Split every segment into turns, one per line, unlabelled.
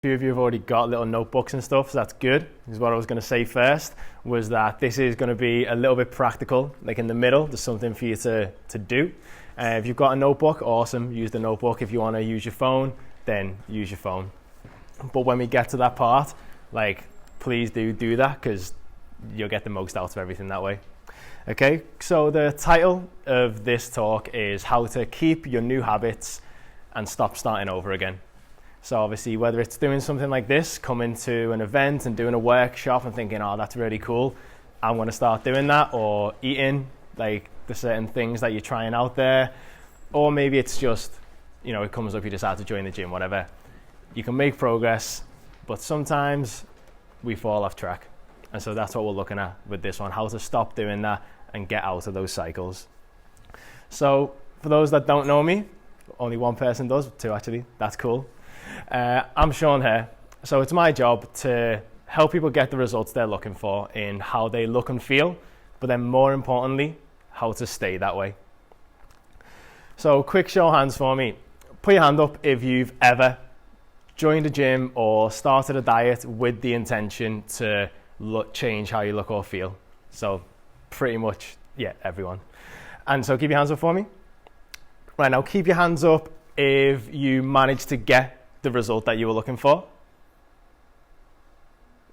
few of you have already got little notebooks and stuff, so that's good. Because what I was going to say first was that this is going to be a little bit practical. Like in the middle, there's something for you to do. If you've got a notebook, awesome, use the notebook. If you want to use your phone, then use your phone. But when we get to that part, like, please do that, because you'll get the most out of everything that way. Okay, so the title of this talk is How to Keep Your New Habits and Stop Starting Over Again. So obviously, whether it's doing something like this, coming to an event and doing a workshop and thinking, oh, that's really cool, I want to start doing that, or eating like the certain things that you're trying out there, or maybe it's just, it comes up, you decide to join the gym, whatever. You can make progress, but sometimes we fall off track. And so that's what we're looking at with this one, how to stop doing that and get out of those cycles. So for those that don't know me, only one person does, two actually, that's cool. I'm Shaun Herr, so it's my job to help people get the results they're looking for in how they look and feel, but then more importantly, how to stay that way. So quick show of hands for me. Put your hand up if you've ever joined a gym or started a diet with the intention to change how you look or feel. So pretty much, yeah, everyone. And so keep your hands up for me. Right, now keep your hands up if you managed to get the result that you were looking for.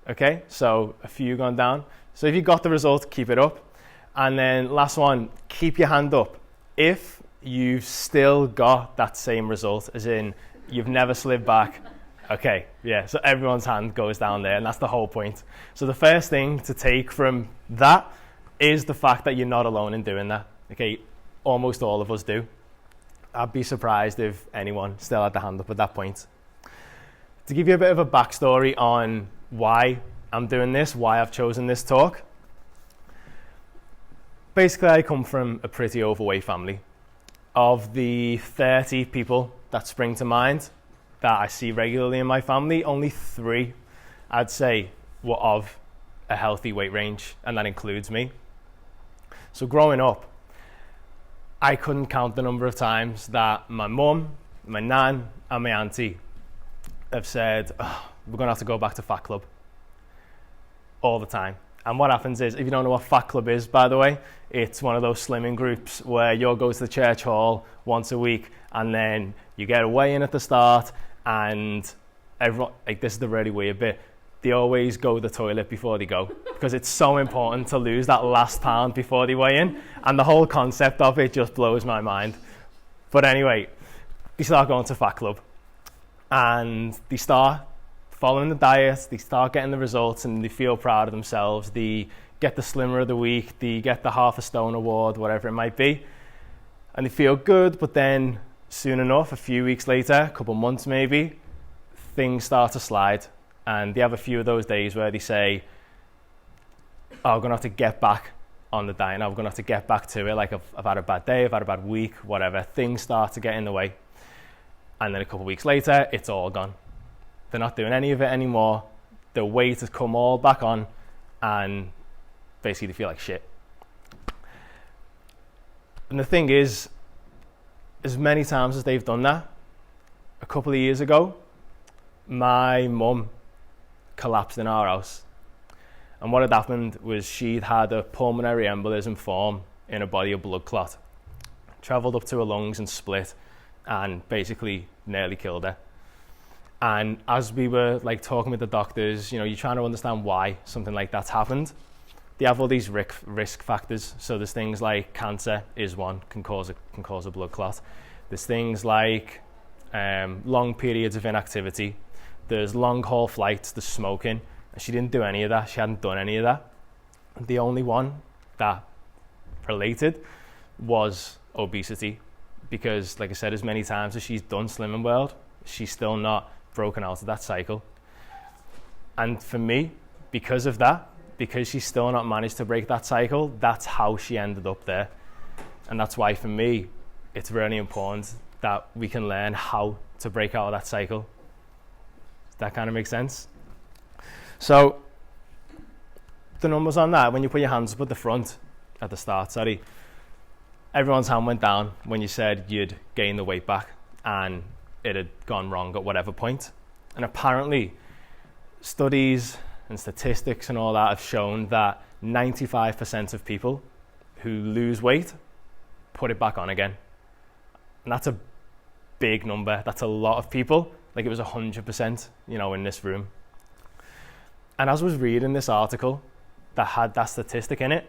Okay, so a few gone down. So if you got the result, keep it up. And then last one, keep your hand up if you've still got that same result, as in you've never slid back. Okay, yeah, so everyone's hand goes down there, and that's the whole point. So the first thing to take from that is the fact that you're not alone in doing that. Okay, almost all of us do. I'd be surprised if anyone still had the hand up at that point. To give you a bit of a backstory on why I'm doing this, why I've chosen this talk. Basically, I come from a pretty overweight family. Of the 30 people that spring to mind that I see regularly in my family, only 3, I'd say, were of a healthy weight range, and that includes me. So growing up, I couldn't count the number of times that my mum, my nan, and my auntie have said, oh, we're going to have to go back to Fat Club all the time. And what happens is, if you don't know what Fat Club is, by the way, it's one of those slimming groups where you'll go to the church hall once a week and then you get a weigh-in at the start, and everyone, like, this is the really weird bit, they always go to the toilet before they go, because it's so important to lose that last pound before they weigh in, and the whole concept of it just blows my mind. But anyway, they start going to Fat Club and they start following the diet, they start getting the results, and they feel proud of themselves. They get the Slimmer of the Week, they get the half a stone award, whatever it might be, and they feel good. But then soon enough, a few weeks later, a couple months maybe, things start to slide, and they have a few of those days where they say, oh, I'm going to have to get back on the diet now, I'm going to have to get back to it, like I've had a bad day, I've had a bad week, whatever. Things start to get in the way, and then a couple of weeks later, it's all gone. They're not doing any of it anymore. The weight has come all back on, and basically they feel like shit. And the thing is, as many times as they've done that, a couple of years ago, my mum collapsed in our house. And what had happened was she'd had a pulmonary embolism form in a body of blood clot, travelled up to her lungs and split, and basically nearly killed her. And as we were talking with the doctors, you're trying to understand why something like that's happened. They have all these risk factors. So there's things like cancer is one, can cause a blood clot. There's things like long periods of inactivity. There's long haul flights, there's smoking. And she didn't do any of that. She hadn't done any of that. The only one that related was obesity. Because, like I said, as many times as she's done Slimming World, she's still not broken out of that cycle. And for me, because of that, because she's still not managed to break that cycle, that's how she ended up there. And that's why, for me, it's really important that we can learn how to break out of that cycle. Does that kind of make sense? So the numbers on that, when you put your hands up at the front, at the start, everyone's hand went down when you said you'd gain the weight back and it had gone wrong at whatever point. And apparently, studies and statistics and all that have shown that 95% of people who lose weight put it back on again. And that's a big number. That's a lot of people. Like it was 100%, in this room. And as I was reading this article that had that statistic in it,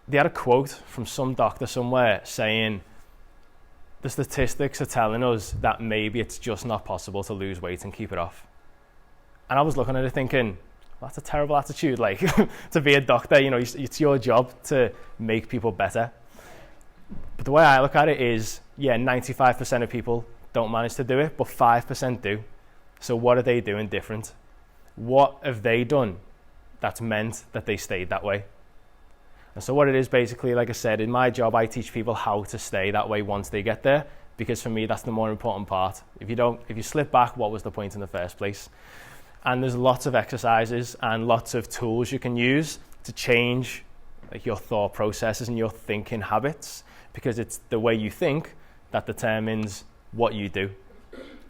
they had a quote from some doctor somewhere saying, the statistics are telling us that maybe it's just not possible to lose weight and keep it off. And I was looking at it thinking, well, that's a terrible attitude, like to be a doctor, it's your job to make people better. But the way I look at it is, 95% of people don't manage to do it, but 5% do. So what are they doing different? What have they done that's meant that they stayed that way? And so what it is basically, like I said, in my job, I teach people how to stay that way once they get there, because for me, that's the more important part. If you slip back, what was the point in the first place? And there's lots of exercises and lots of tools you can use to change your thought processes and your thinking habits, because it's the way you think that determines what you do.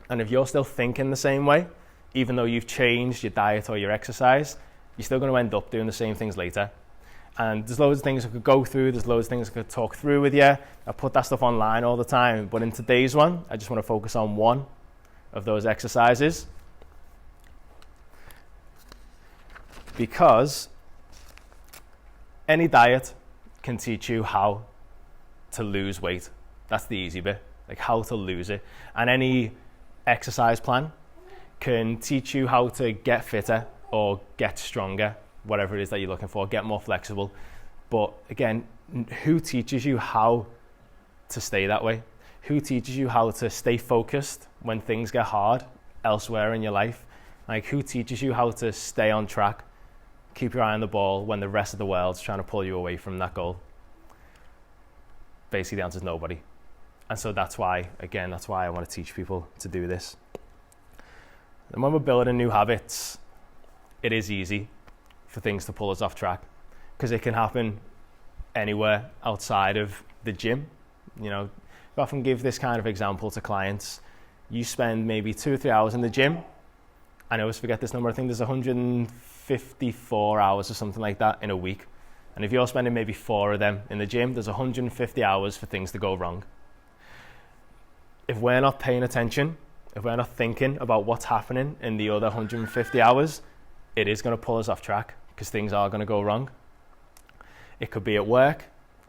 And if you're still thinking the same way, even though you've changed your diet or your exercise, you're still going to end up doing the same things later. And there's loads of things I could go through, there's loads of things I could talk through with you. I put that stuff online all the time, but in today's one, I just want to focus on one of those exercises. Because any diet can teach you how to lose weight. That's the easy bit, like how to lose it. And any exercise plan can teach you how to get fitter or get stronger, whatever it is that you're looking for, get more flexible. But again, who teaches you how to stay that way? Who teaches you how to stay focused when things get hard elsewhere in your life? Like, who teaches you how to stay on track, keep your eye on the ball when the rest of the world's trying to pull you away from that goal? Basically, the answer is nobody. And so that's why I want to teach people to do this. And when we're building new habits, it is easy for things to pull us off track, because it can happen anywhere outside of the gym. I often give this kind of example to clients. You spend maybe 2 or 3 hours in the gym. I always forget this number. I think there's 154 hours or something like that in a week. And if you're spending maybe 4 of them in the gym, there's 150 hours for things to go wrong. If we're not paying attention, if we're not thinking about what's happening in the other 150 hours, it is going to pull us off track, because things are going to go wrong. It could be at work.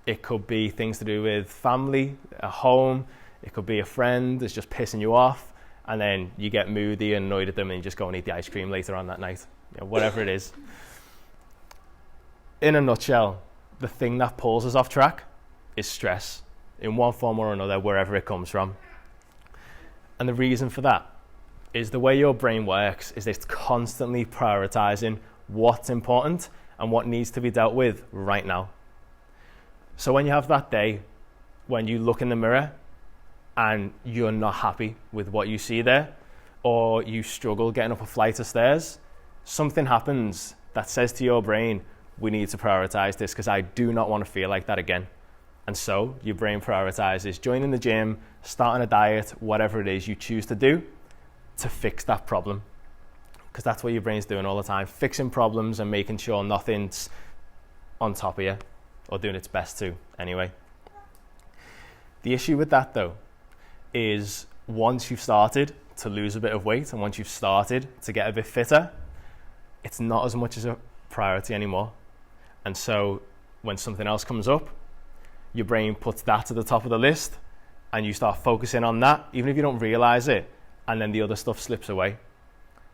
It could be things to do with family, at home. It could be a friend that's just pissing you off, and then you get moody and annoyed at them and you just go and eat the ice cream later on that night. Whatever it is. In a nutshell, the thing that pulls us off track is stress, in one form or another, wherever it comes from. And the reason for that is the way your brain works is it's constantly prioritizing what's important and what needs to be dealt with right now. So when you have that day when you look in the mirror and you're not happy with what you see there, or you struggle getting up a flight of stairs, something happens that says to your brain, we need to prioritize this, because I do not want to feel like that again. And so your brain prioritizes joining the gym, starting a diet, whatever it is you choose to do to fix that problem. Because that's what your brain's doing all the time, fixing problems and making sure nothing's on top of you, or doing its best to anyway. The issue with that, though, is once you've started to lose a bit of weight and once you've started to get a bit fitter, it's not as much as a priority anymore. And so when something else comes up, your brain puts that to the top of the list and you start focusing on that, even if you don't realize it, and then the other stuff slips away.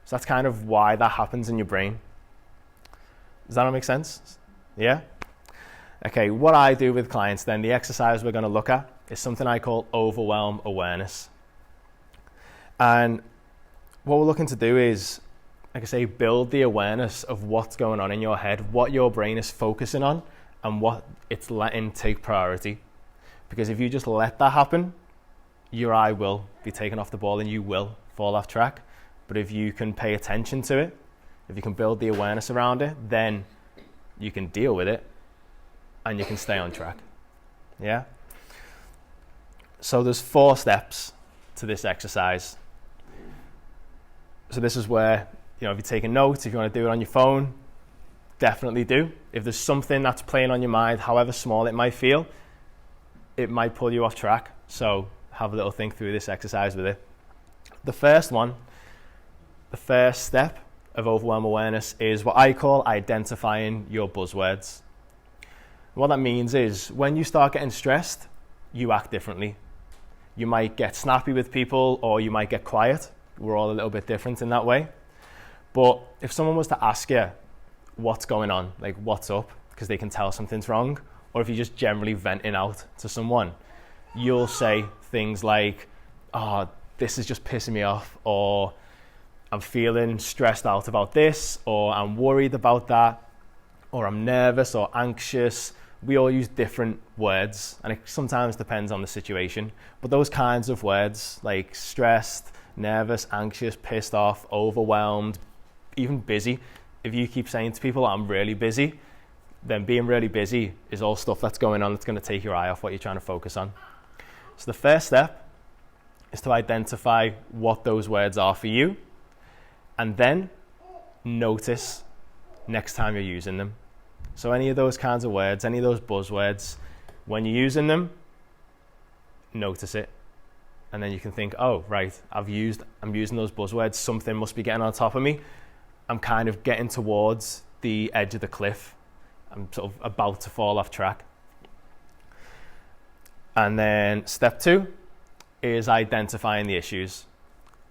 So that's kind of why that happens in your brain. Does that all make sense? Yeah? Okay, what I do with clients then, the exercise we're going to look at is something I call overwhelm awareness. And what we're looking to do is, like I say, build the awareness of what's going on in your head, what your brain is focusing on, and what it's letting take priority. Because if you just let that happen, your eye will be taken off the ball and you will fall off track. But if you can pay attention to it, if you can build the awareness around it, then you can deal with it and you can stay on track. Yeah? So there's 4 steps to this exercise. So this is where, if you're taking notes, if you want to do it on your phone, definitely do. If there's something that's playing on your mind, however small it might feel, it might pull you off track. So have a little think through this exercise with it. The first step of overwhelm awareness is what I call identifying your buzzwords. What that means is when you start getting stressed, you act differently. You might get snappy with people, or you might get quiet. We're all a little bit different in that way. But if someone was to ask you what's going on, like what's up, because they can tell something's wrong, or if you're just generally venting out to someone, you'll say things like, oh, this is just pissing me off, or I'm feeling stressed out about this, or I'm worried about that, or I'm nervous or anxious. We all use different words, and it sometimes depends on the situation. But those kinds of words, like stressed, nervous, anxious, pissed off, overwhelmed, even busy, if you keep saying to people, I'm really busy, then being really busy is all stuff that's going on that's going to take your eye off what you're trying to focus on. So the first step is to identify what those words are for you, and then notice next time you're using them. So any of those kinds of words, any of those buzzwords, when you're using them, notice it. And then you can think, oh, right, I'm using those buzzwords. Something must be getting on top of me. I'm kind of getting towards the edge of the cliff. I'm sort of about to fall off track. And then step 2 is identifying the issues.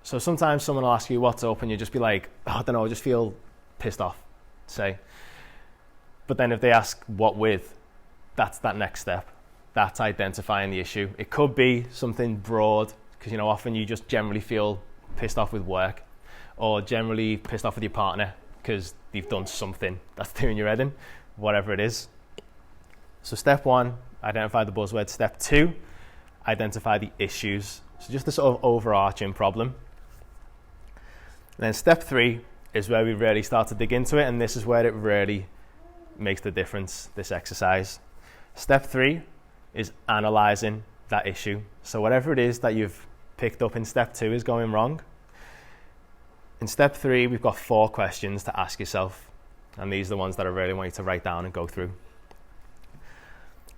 So sometimes someone will ask you what's up, and you just be like, oh, I don't know, I just feel pissed off, say. But then if they ask what with, that's that next step. That's identifying the issue. It could be something broad, because often you just generally feel pissed off with work, or generally pissed off with your partner because they've done something that's doing your head in, whatever it is. So step 1, identify the buzzword. Step 2, identify the issues. So just the sort of overarching problem. And then step 3 is where we really start to dig into it, and this is where it really makes the difference, this exercise. Step 3 is analyzing that issue. So whatever it is that you've picked up in step 2 is going wrong. In step 3, we've got 4 questions to ask yourself, and these are the ones that I really want you to write down and go through.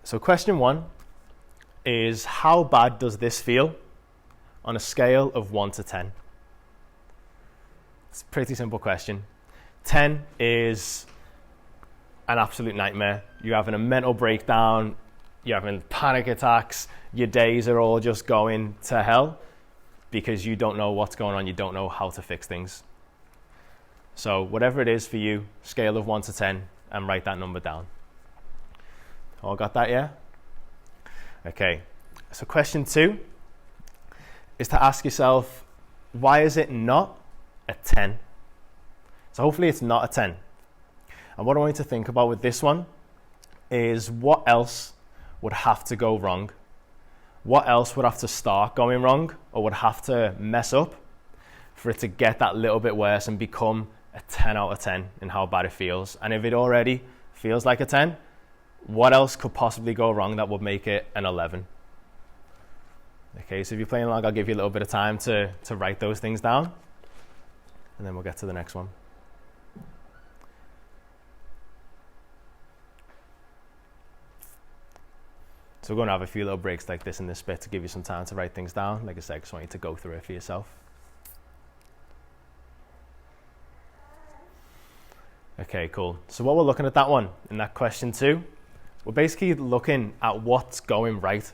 So question 1 is, how bad does this feel on a scale of 1 to 10? It's a pretty simple question. 10 is an absolute nightmare. You're having a mental breakdown, you're having panic attacks, your days are all just going to hell because you don't know what's going on, you don't know how to fix things. So whatever it is for you, scale of 1 to 10, and write that number down. All got that, yeah? Okay, so question 2 is to ask yourself, why is it not a 10? So hopefully it's not a 10. And what I want you to think about with this one is, what else would have to go wrong? What else would have to start going wrong, or would have to mess up for it to get that little bit worse and become a 10 out of 10 in how bad it feels? And if it already feels like a 10, what else could possibly go wrong that would make it an 11? Okay, so if you're playing along, I'll give you a little bit of time to write those things down, and then we'll get to the next one. So we're going to have a few little breaks like this in this bit to give you some time to write things down. Like I said, I just want you to go through it for yourself. Okay, cool. So what we're looking at that one, in that question 2, we're basically looking at what's going right.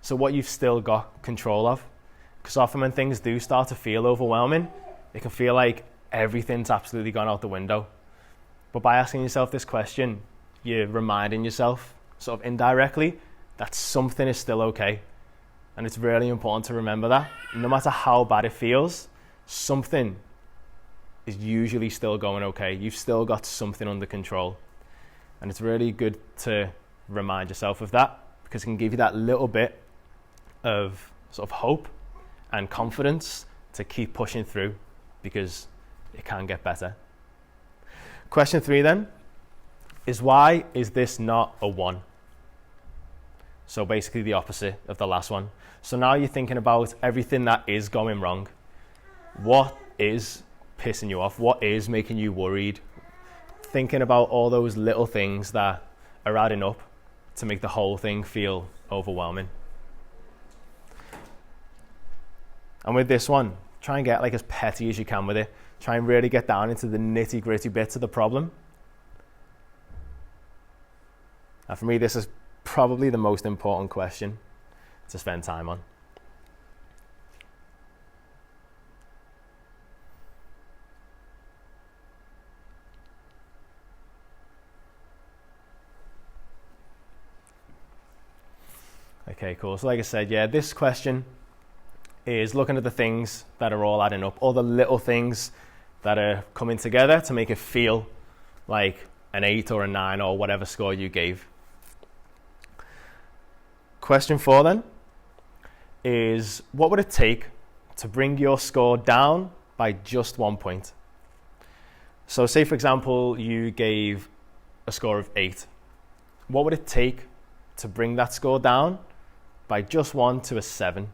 So what you've still got control of. Because often when things do start to feel overwhelming, it can feel like everything's absolutely gone out the window. But by asking yourself this question, you're reminding yourself, sort of indirectly, that something is still okay. And it's really important to remember that. No matter how bad it feels, something is usually still going okay. You've still got something under control. And it's really good to remind yourself of that, because it can give you that little bit of sort of hope and confidence to keep pushing through, because it can get better. Question 3 then is, why is this not a 1? So basically the opposite of the last one. So now you're thinking about everything that is going wrong. What is pissing you off? What is making you worried? Thinking about all those little things that are adding up to make the whole thing feel overwhelming. And with this one, try and get like as petty as you can with it. Try and really get down into the nitty-gritty bits of the problem. And for me, this is probably the most important question to spend time on. Okay, cool. So like I said, yeah, this question is looking at the things that are all adding up, all the little things that are coming together to make it feel like an 8 or a 9 or whatever score you gave. Question 4 then is, what would it take to bring your score down by just 1 point? So say, for example, you gave a score of 8. What would it take to bring that score down by just 1 to a 7?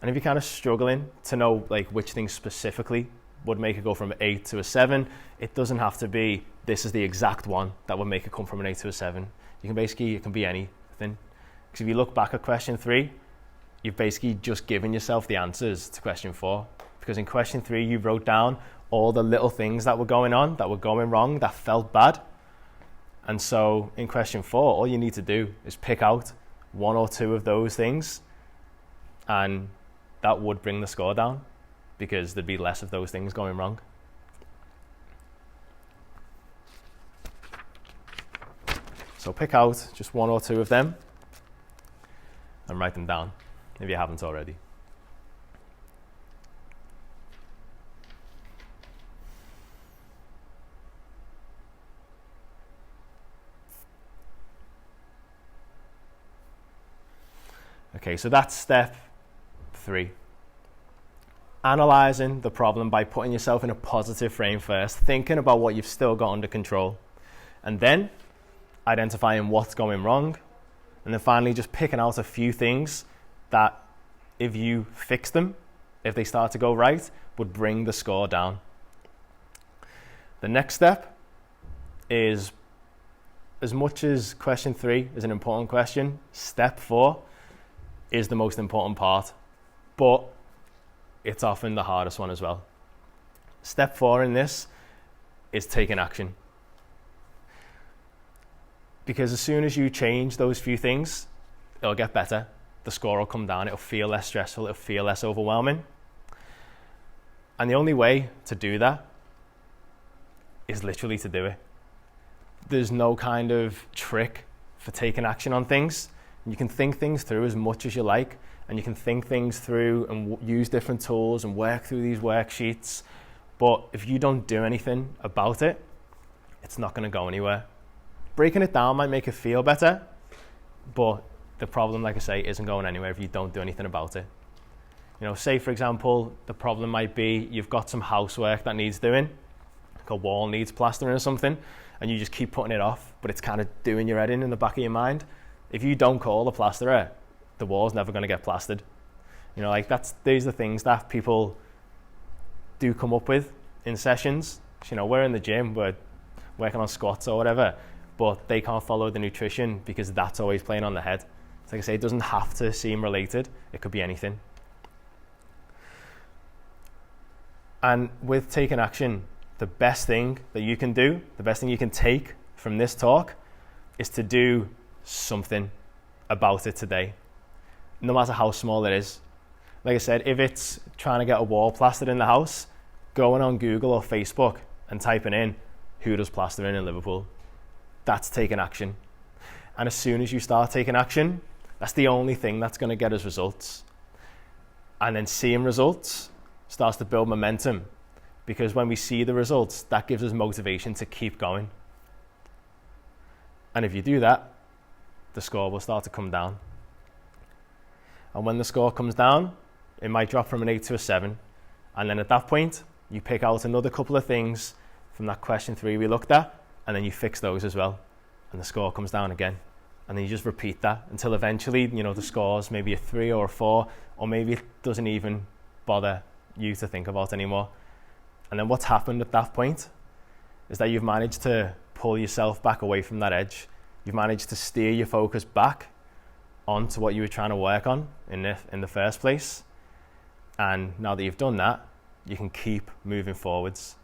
And if you're kind of struggling to know like which things specifically would make it go from an 8 to a 7, it doesn't have to be this is the exact one that would make it come from an 8 to a 7. It can be anything. Because if you look back at question 3, you've basically just given yourself the answers to question 4. Because in question 3, you wrote down all the little things that were going on, that were going wrong, that felt bad. And so in question 4, all you need to do is pick out 1 or 2 of those things, and that would bring the score down because there'd be less of those things going wrong. So pick out just 1 or 2 of them and write them down if you haven't already. Okay, so that's step 3. Analyzing the problem by putting yourself in a positive frame first, thinking about what you've still got under control, and then identifying what's going wrong, and then finally just picking out a few things that if you fix them, if they start to go right, would bring the score down. The next step is, as much as question 3 is an important question, step 4 is the most important part, but it's often the hardest one as well. Step 4 in this is taking action. Because as soon as you change those few things, it'll get better. The score will come down, it'll feel less stressful, it'll feel less overwhelming. And the only way to do that is literally to do it. There's no kind of trick for taking action on things. You can think things through as much as you like, and you can think things through and use different tools and work through these worksheets. But if you don't do anything about it, it's not going to go anywhere. Breaking it down might make it feel better, but the problem, like I say, isn't going anywhere if you don't do anything about it. You know, say for example, the problem might be you've got some housework that needs doing, like a wall needs plastering or something, and you just keep putting it off, but it's kind of doing your head in the back of your mind. If you don't call the plasterer, the wall's never going to get plastered. You know, like these are things that people do come up with in sessions. You know, we're in the gym, we're working on squats or whatever, but they can't follow the nutrition because that's always playing on the head. So like I say, it doesn't have to seem related. It could be anything. And with taking action, the best thing that you can do, the best thing you can take from this talk is to do something about it today, no matter how small it is. Like I said, if it's trying to get a wall plastered in the house, going on Google or Facebook and typing in who does plastering in Liverpool, that's taking action. And as soon as you start taking action, that's the only thing that's going to get us results. And then seeing results starts to build momentum, because when we see the results, that gives us motivation to keep going. And if you do that, the score will start to come down. And when the score comes down, it might drop from an 8 to a 7. And then at that point, you pick out another couple of things from that question 3 we looked at, and then you fix those as well. And the score comes down again. And then you just repeat that until eventually, the score's maybe a 3 or a 4, or maybe it doesn't even bother you to think about anymore. And then what's happened at that point is that you've managed to pull yourself back away from that edge. You've managed to steer your focus back onto what you were trying to work on in the first place. And now that you've done that, you can keep moving forwards.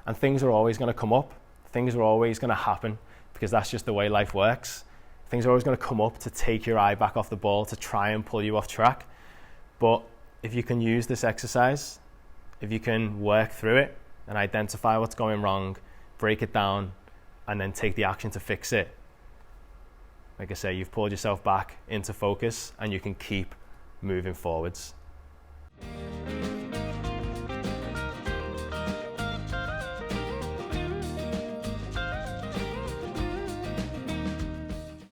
And things are always going to come up. Things are always going to happen, because that's just the way life works. Things are always going to come up to take your eye back off the ball, to try and pull you off track. But if you can use this exercise, if you can work through it and identify what's going wrong, break it down, and then take the action to fix it, like I say, you've pulled yourself back into focus and you can keep moving forwards.